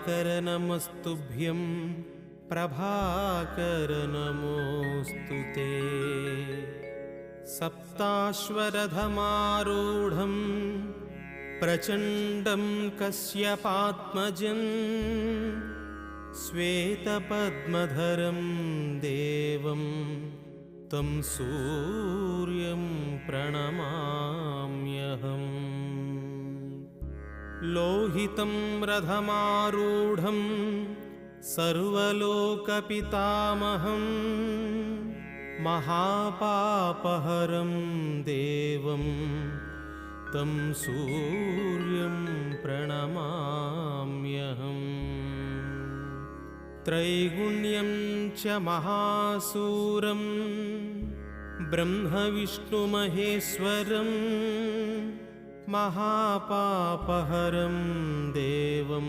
दिवाकर नमस्तुभ्यं प्रभाकर नमोऽस्तु ते। सप्ताश्वरथमारूढं प्रचण्डं कश्यपात्मजं श्वेतपद्मधरं देवं तं सूर्यं प्रणमाम्यहम्। लोहितं रथमारूढं सर्वलोकपितामहं महापापहरं देवं तं सूर्यं प्रणमाम्यहम्। त्रैगुण्यं च महासूरं ब्रह्मविष्णुमहेश्वरं महापापहरं देवं